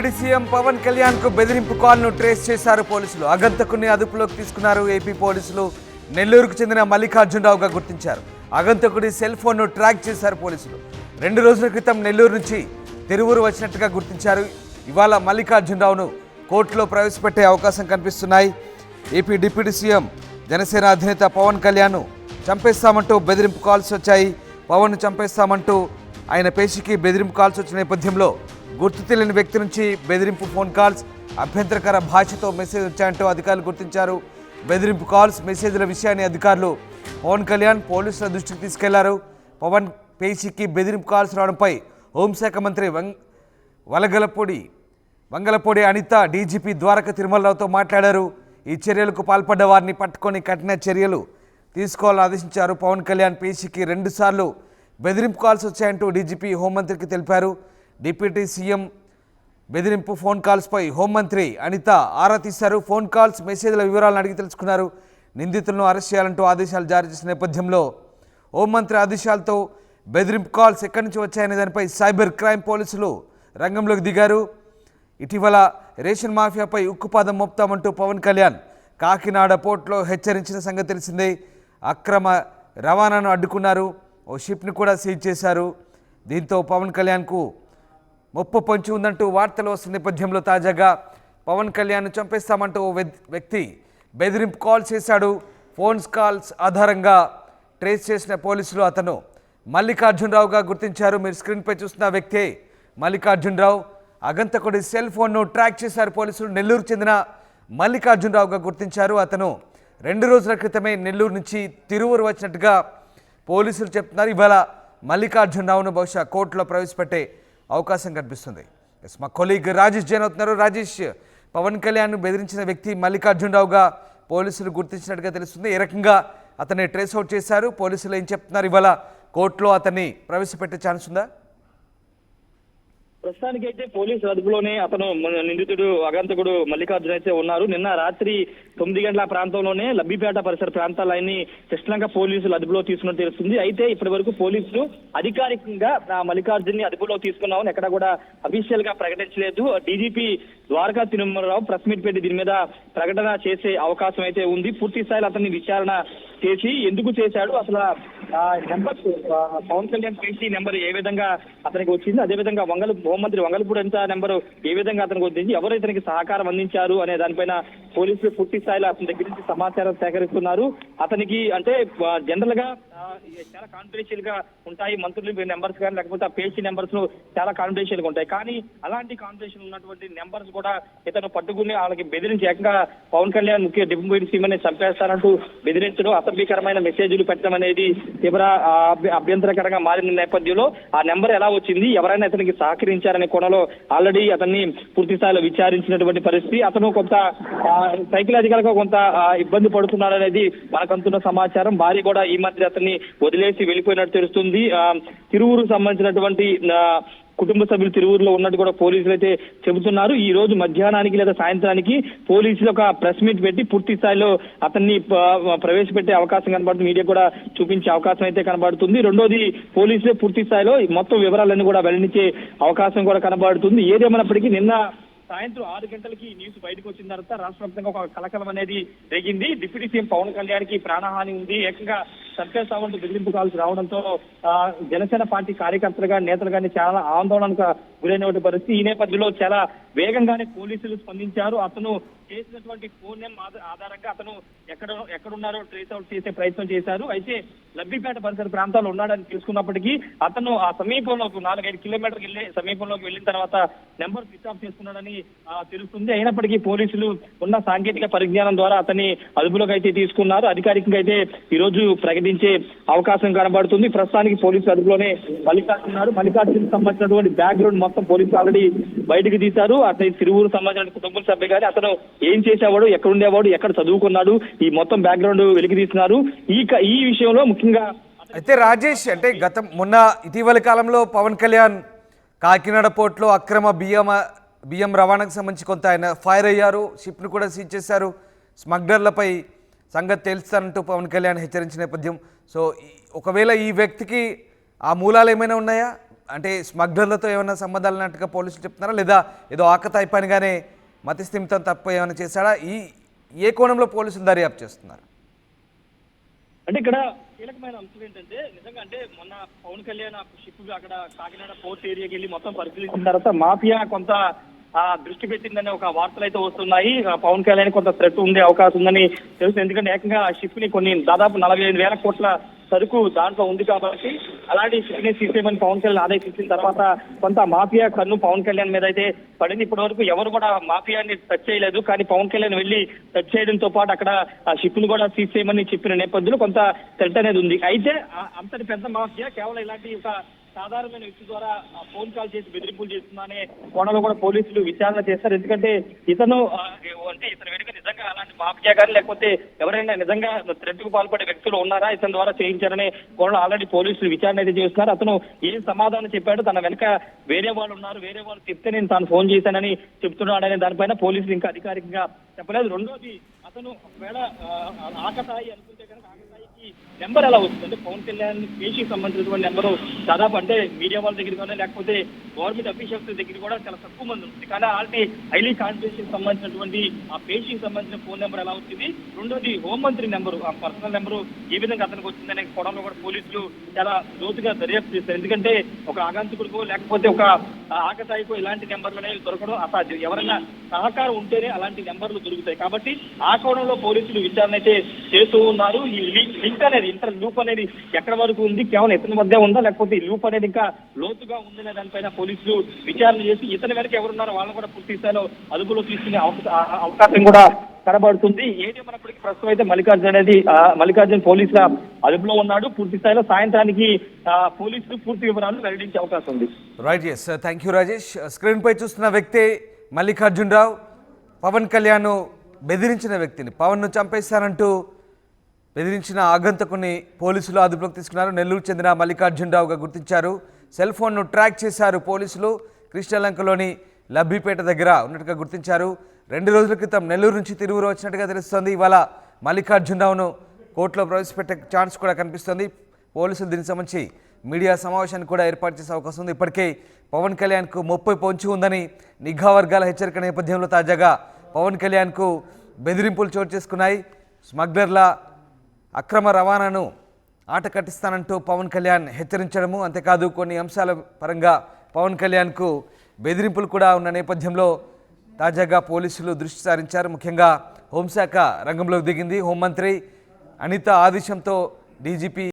Deputy CM Pawan Kalyan కు బెదిరింపు call ను ట్రేస్ చేశారు పోలీసులు. ఆగంతకుని అదుపులోకి తీసుకున్నారు ఏపీ పోలీసులు. నెల్లూరుకు చెందిన మల్లికార్జునరావుగా గుర్తించారు. ఆగంతకుడి సెల్ ఫోన్ ను ట్రాక్ చేశారు పోలీసులు. 2 రోజుల క్రితం నెల్లూరు నుంచి తిరువూరు వచ్చినట్టుగా గుర్తించారు. ఇవాళ మల్లికార్జునరావును కోర్టులో ప్రవేశపెట్టే అవకాశం కనిపిస్తున్నాయి. ఏపీ డిప్యూటీ సీఎం జనసేన అధినేత పవన్ కళ్యాణ్ చంపేస్తామంటూ బెదిరింపు కాల్స్ వచ్చాయి. పవన్ చంపేస్తామంటూ ఆయన పేషికి బెదిరింపు కాల్స్ వచ్చిన నేపథ్యంలో గుర్తు తెలియని వ్యక్తి నుంచి బెదిరింపు ఫోన్ కాల్స్, అభ్యంతరకర భాషతో మెసేజ్ వచ్చాయంటూ అధికారులు గుర్తించారు. బెదిరింపు కాల్స్, మెసేజ్ల విషయాన్ని అధికారులు పవన్ కళ్యాణ్ పోలీసుల దృష్టికి తీసుకెళ్లారు. పవన్ పేషికి బెదిరింపు కాల్స్ రావడంపై హోంశాఖ మంత్రి వంగలపూడి అనిత డీజీపీ ద్వారక తిరుమలరావుతో మాట్లాడారు. ఈ చర్యలకు పాల్పడ్డ వారిని పట్టుకొని కఠిన చర్యలు తీసుకోవాలని ఆదేశించారు. పవన్ కళ్యాణ్ పేషికి 2 సార్లు బెదిరింపు కాల్స్ వచ్చాయంటూ డీజీపీ హోంమంత్రికి తెలిపారు. డిప్యూటీ సీఎం బెదిరింపు ఫోన్ కాల్స్పై హోంమంత్రి అనిత ఆరా తీశారు. ఫోన్ కాల్స్, మెసేజ్ల వివరాలను అడిగి తెలుసుకున్నారు. నిందితులను అరెస్ట్ చేయాలంటూ ఆదేశాలు జారీ చేసిన నేపథ్యంలో హోంమంత్రి ఆదేశాలతో బెదిరింపు కాల్స్ ఎక్కడి నుంచి వచ్చాయనే దానిపై సైబర్ క్రైమ్ పోలీసులు రంగంలోకి దిగారు. ఇటీవల రేషన్ మాఫియాపై ఉక్కుపాదం మోపుతామంటూ పవన్ కళ్యాణ్ కాకినాడ పోర్టులో హెచ్చరించిన సంగతి తెలిసిందే. అక్రమ రవాణాను అడ్డుకున్నారు. ఓ షిప్ని కూడా సీజ్ చేశారు. దీంతో పవన్ కళ్యాణ్కు ముప్పు పొంచి ఉందంటూ వార్తలు వస్తున్న నేపథ్యంలో తాజాగా పవన్ కళ్యాణ్ చంపేస్తామంటూ ఓ వ్యక్తి బెదిరింపు కాల్ చేశాడు. ఫోన్స్ కాల్స్ ఆధారంగా ట్రేస్ చేసిన పోలీసులు అతను మల్లికార్జునరావుగా గుర్తించారు. మీరు స్క్రీన్పై చూస్తున్న వ్యక్తే మల్లికార్జునరావు. ఆగంతకుడి సెల్ ఫోన్ను ట్రాక్ చేశారు పోలీసులు. నెల్లూరు చెందిన మల్లికార్జునరావుగా గుర్తించారు. అతను 2 రోజుల క్రితమే నెల్లూరు నుంచి తిరువూరు వచ్చినట్టుగా పోలీసులు చెప్తున్నారు. ఇవాళ మల్లికార్జునరావును బహుశా కోర్టులో ప్రవేశపెట్టే అవకాశం కనిపిస్తుంది. మా కొలీగ్ రాజేష్ జైన్ అవుతున్నారు. రాజేష్, పవన్ కళ్యాణ్ బెదిరించిన వ్యక్తి మల్లికార్జునరావుగా పోలీసులు గుర్తించినట్టుగా తెలుస్తుంది. ఏ రకంగా అతన్ని ట్రేస్ అవుట్ చేశారు? పోలీసులు ఏం చెప్తున్నారు? ఇవాళ కోర్టులో అతన్ని ప్రవేశపెట్టే ఛాన్స్ ఉందా? ప్రస్తుతానికైతే పోలీసు అదుపులోనే అతను నిందితుడు అగంతకుడు మల్లికార్జున అయితే ఉన్నారు. నిన్న రాత్రి 9 గంటల ప్రాంతంలోనే లబ్బిపేట పరిసర ప్రాంతాలన్నీ కృష్ణంగా పోలీసులు అదుపులో తీసుకున్నట్టు తెలుస్తుంది. అయితే ఇప్పటి వరకు పోలీసులు అధికారికంగా మల్లికార్జున్ని అదుపులో తీసుకున్నామని ఎక్కడ కూడా అఫీషియల్ గా ప్రకటించలేదు. DGP Dwaraka Tirumala Rao press meet పెట్టి దీని మీద ప్రకటన చేసే అవకాశం అయితే ఉంది. పూర్తి స్థాయిలో అతన్ని విచారణ చేసి ఎందుకు చేశాడు, అసలు నెంబర్ పవన్ కళ్యాణ్ పేషీ నెంబర్ ఏ విధంగా అతనికి వచ్చింది, అదేవిధంగా హోంమంత్రి వంగలపూడి అనిత నెంబరు ఏ విధంగా అతనికి వచ్చింది, ఎవరు ఇతనికి సహకారం అందించారు అనే దానిపైన పోలీసులు పూర్తి స్థాయిలో అతని దగ్గర నుంచి సమాచారం సేకరిస్తున్నారు. అతనికి అంటే జనరల్ గా చాలా కాన్ఫిడెన్షియల్ గా ఉంటాయి మంత్రులు నెంబర్స్ కానీ, లేకపోతే ఆ పేషీ నెంబర్స్ చాలా కాన్ఫిడెన్షియల్ గా ఉంటాయి. కానీ అలాంటి కాన్ఫిడెన్షియల్ ఉన్నటువంటి నెంబర్స్ కూడా ఇతను పట్టుకుని వాళ్ళకి బెదిరించి ఏకంగా పవన్ కళ్యాణ్ ముఖ్య డిప్యూటీ సీఎం చంపేస్తారంటూ బెదిరించడం, అసభ్యకరమైన మెసేజ్లు పెట్టడం అనేది తీవ్ర అభ్యంతరకరంగా మారిన నేపథ్యంలో ఆ నెంబర్ ఎలా వచ్చింది, ఎవరైనా ఇతనికి సహకరించారనే కోణంలో ఆల్రెడీ అతన్ని పూర్తి స్థాయిలో విచారించినటువంటి పరిస్థితి. అతను కొంత సైకలాజికల్ గా కొంత ఇబ్బంది పడుతున్నాడనేది మనకంతున్న సమాచారం. భార్య కూడా ఈ మధ్య అతన్ని వదిలేసి వెళ్ళిపోయినట్టు తెలుస్తుంది. తిరువూరుకు సంబంధించినటువంటి కుటుంబ సభ్యులు తిరువూరులో ఉన్నట్టు కూడా పోలీసులు అయితే చెబుతున్నారు. ఈ రోజు మధ్యాహ్నానికి లేదా సాయంత్రానికి పోలీసులు ఒక ప్రెస్ మీట్ పెట్టి పూర్తి స్థాయిలో అతన్ని ప్రవేశపెట్టే అవకాశం కనబడుతుంది. మీడియా కూడా చూపించే అవకాశం అయితే కనబడుతుంది. రెండోది పోలీసులే పూర్తి స్థాయిలో మొత్తం వివరాలన్నీ కూడా వెల్లడించే అవకాశం కూడా కనబడుతుంది. ఏదేమైనప్పటికీ నిన్న సాయంత్రం 6 గంటలకి న్యూస్ బయటకు వచ్చిన తర్వాత రాష్ట్ర వ్యాప్తంగా ఒక కలకలం అనేది రేగింది. డిప్యూటీ సీఎం పవన్ కళ్యాణ్ కి ప్రాణహాని ఉంది, ఏకంగా చంపేస్తామంటూ బెదిరింపు కాల్స్ రావడంతో జనసేన పార్టీ కార్యకర్తలు కానీ నేతలు కానీ చాలా ఆందోళనకు గురైనటువంటి పరిస్థితి. ఈ నేపథ్యంలో చాలా వేగంగానే పోలీసులు స్పందించారు. అతను చేసినటువంటి ఫోన్ నెంబర్ ఆధారంగా అతను ఎక్కడున్నారో ట్రేస్ అవుట్ చేసే ప్రయత్నం చేశారు. అయితే లబ్బిపేట పరిసర ప్రాంతాల్లో ఉన్నాడని తెలుసుకున్నప్పటికీ అతను ఆ సమీపంలో 4-5 కిలోమీటర్కి వెళ్ళి సమీపంలోకి వెళ్ళిన తర్వాత నెంబర్ స్విచ్ ఆఫ్ చేసుకున్నాడని తెలుస్తుంది. అయినప్పటికీ పోలీసులు ఉన్న సాంకేతిక పరిజ్ఞానం ద్వారా అతన్ని అదుపులోకి అయితే తీసుకున్నారు. అధికారికంగా అయితే ఈ రోజు ప్రకటించే అవకాశం కనబడుతుంది. ప్రస్తుతానికి పోలీసులు అదుపులోనే మల్లికార్జున్ సంబంధించినటువంటి బ్యాక్గ్రౌండ్ మొత్తం పోలీసులు ఆల్రెడీ బయటకు తీశారు. అతని తిరువూరు సంబంధించిన కుటుంబ సభ్యులు కానీ అతను ఏం చేసేవాడు, ఎక్కడ ఉండేవాడు, ఎక్కడ చదువుకున్నాడు, ఈ మొత్తం బ్యాక్గ్రౌండ్ వెలికి తీస్తున్నారు. ఈ విషయంలో ముఖ్యంగా అయితే రాజేష్, అంటే మొన్న ఇటీవలి కాలంలో పవన్ కళ్యాణ్ కాకినాడ పోర్టులో అక్రమ బియ్యం రవాణాకు సంబంధించి కొంత ఆయన ఫైర్ అయ్యారు. షిప్ను కూడా సీజ్ చేశారు. స్మగ్లర్లపై సంగతి తెలుస్తానంటూ పవన్ కళ్యాణ్ హెచ్చరించిన నేపథ్యం. సో ఒకవేళ ఈ వ్యక్తికి ఆ మూలాలు ఏమైనా ఉన్నాయా? అంటే స్మగ్లర్లతో ఏమైనా సంబంధాలు ఉన్నట్టుగా పోలీసులు చెప్తున్నారా, లేదా ఏదో ఆకతాయి పనిగానే మతిస్థిమితం తప్ప ఏమైనా చేశాడా? ఏ కోణంలో పోలీసులు దర్యాప్తు చేస్తున్నారు? అంటే ఇక్కడ కీలకమైన అంశం ఏంటంటే నిజంగా అంటే మొన్న పవన్ కళ్యాణ్ షిప్ అక్కడ కాకినాడ పోర్ట్ ఏరియాకి వెళ్ళి మొత్తం పరిశీలించిన తర్వాత మాఫియా కొంత దృష్టి పెట్టిందనే ఒక వార్తలు అయితే వస్తున్నాయి. పవన్ కళ్యాణ్ కొంత థ్రెట్ ఉండే అవకాశం ఉందని తెలుసు. ఎందుకంటే ఏకంగా షిప్ ని కొన్ని దాదాపు 45,000 కోట్ల సరుకు దాంట్లో ఉంది కాబట్టి అలాంటి షిప్ ని తీసేయమని పవన్ కళ్యాణ్ ఆదేశించిన తర్వాత కొంత మాఫియా కన్ను పవన్ కళ్యాణ్ మీద అయితే పడింది. ఇప్పటి వరకు ఎవరు కూడా మాఫియాని టచ్ చేయలేదు. కానీ పవన్ కళ్యాణ్ వెళ్ళి టచ్ చేయడంతో పాటు అక్కడ ఆ షిప్ ని కూడా తీసేయమని చెప్పిన నేపథ్యంలో కొంత థ్రెట్ అనేది ఉంది. అయితే అంతటి పెద్ద మాఫియా కేవలం ఇలాంటి ఒక సాధారణమైన వ్యక్తి ద్వారా ఫోన్ కాల్ చేసి బెదిరింపులు చేస్తుందనే కోణంలో కూడా పోలీసులు విచారణ చేస్తారు. ఎందుకంటే ఇతను వెనుక నిజంగా అలాంటి మాఫియా కానీ లేకపోతే ఎవరైనా నిజంగా థ్రెట్ కు పాల్పడే వ్యక్తులు ఉన్నారా, ఇతని ద్వారా చేయించారనే కోణంలో ఆల్రెడీ పోలీసులు విచారణ అయితే చేస్తున్నారు. అతను ఏం సమాధానం చెప్పాడు, తన వెనక వేరే వాళ్ళు ఉన్నారు, వేరే వాళ్ళు చెప్తే నేను తాను ఫోన్ చేశానని చెప్తున్నాడనే దానిపైన పోలీసులు ఇంకా అధికారికంగా చెప్పలేదు. రెండోది అతను ఒకవేళ ఆకతాయి అనుకుంటే కనుక ఆకతాయికి నెంబర్ ఎలా వస్తుంది అంటే పవన్ కళ్యాణ్ పేషీకి సంబంధించినటువంటి నెంబరు దాదాపు అంటే మీడియా వాళ్ళ దగ్గర కానీ లేకపోతే గవర్నమెంట్ అఫీషియల్స్ దగ్గర కూడా చాలా తక్కువ మంది ఉంటుంది. కానీ ఆల్రెడీ హైలీ కాన్ఫిడెన్షియల్ సంబంధించినటువంటి ఆ పేషీకి సంబంధించిన ఫోన్ నెంబర్ ఎలా వచ్చింది, రెండోది హోంమంత్రి నెంబరు ఆ పర్సనల్ నెంబరు ఏ విధంగా అతనికి వచ్చిందనే కోణంలో కూడా పోలీసులు చాలా లోతుగా దర్యాప్తు చేస్తారు. ఎందుకంటే ఒక ఆగంతుకుడికో లేకపోతే ఒక ఆకతాయికో ఇలాంటి నెంబర్లు అనేవి దొరకడం అసాధ్యం. ఎవరైనా సహకారం ఉంటేనే అలాంటి నెంబర్లు దొరుకుతాయి. కాబట్టి ఆ కోణంలో పోలీసులు విచారణ అయితే చేస్తూ ఉన్నారు. ఈ లింక్ అనేది ఇంటర్ లూప్ అనేది ఎక్కడ వరకు ఉంది, కేవలం ఇతని మధ్య ఉందా లేకపోతే ఈ లూప్ అనేది ఇంకా లోతుగా ఉందనే దానిపైన పోలీసులు విచారణ చేసి ఇతని వెనక ఎవరున్నారో వాళ్ళని కూడా పూర్తి స్థాయిలో అదుపులో తీసుకునే అవకాశం కూడా కనబడుతుంది. ఏదేమన్నప్పటికీ ప్రస్తుతం అయితే మల్లికార్జున్ పోలీసుల అదుపులో ఉన్నాడు. పూర్తి స్థాయిలో సాయంత్రానికి పోలీసులు పూర్తి వివరాలు వెల్లడించే అవకాశం ఉంది. Right, yes, thank you Rajesh. Screen పై చూస్తున్న వ్యక్తి మల్లికార్జున్ రావు, పవన్ కళ్యాణ్ బెదిరించిన వ్యక్తిని, పవన్ను చంపేస్తానంటూ బెదిరించిన ఆగంతకుని పోలీసులు అదుపులోకి తీసుకున్నారు. నెల్లూరు చెందిన మల్లికార్జున్ రావుగా గుర్తించారు. సెల్ ఫోన్ను ట్రాక్ చేశారు పోలీసులు. కృష్ణలంకలోని లబ్బిపేట దగ్గర ఉన్నట్టుగా గుర్తించారు. 2 రోజుల క్రితం నెల్లూరు నుంచి తిరువురు వచ్చినట్టుగా తెలుస్తోంది. ఇవాళ మల్లికార్జున్ రావును కోర్టులో ప్రవేశపెట్టే ఛాన్స్ కూడా కనిపిస్తుంది. పోలీసులు దీనికి సంబంధించి మీడియా సమావేశాన్ని కూడా ఏర్పాటు చేసే అవకాశం ఉంది. ఇప్పటికే పవన్ కళ్యాణ్కు ముప్పై పొంచి ఉందని నిఘా వర్గాల హెచ్చరిక నేపథ్యంలో తాజాగా పవన్ కళ్యాణ్కు బెదిరింపులు చోటు చేసుకున్నాయి. స్మగ్లర్ల అక్రమ రవాణాను ఆట కట్టిస్తానంటూ పవన్ కళ్యాణ్ హెచ్చరించడము, అంతేకాదు కొన్ని అంశాల పరంగా పవన్ కళ్యాణ్కు బెదిరింపులు కూడా ఉన్న నేపథ్యంలో తాజాగా పోలీసులు దృష్టి సారించారు. ముఖ్యంగా హోంశాఖ రంగంలోకి దిగింది. హోంమంత్రి అనిత ఆదేశంతో డీజీపీ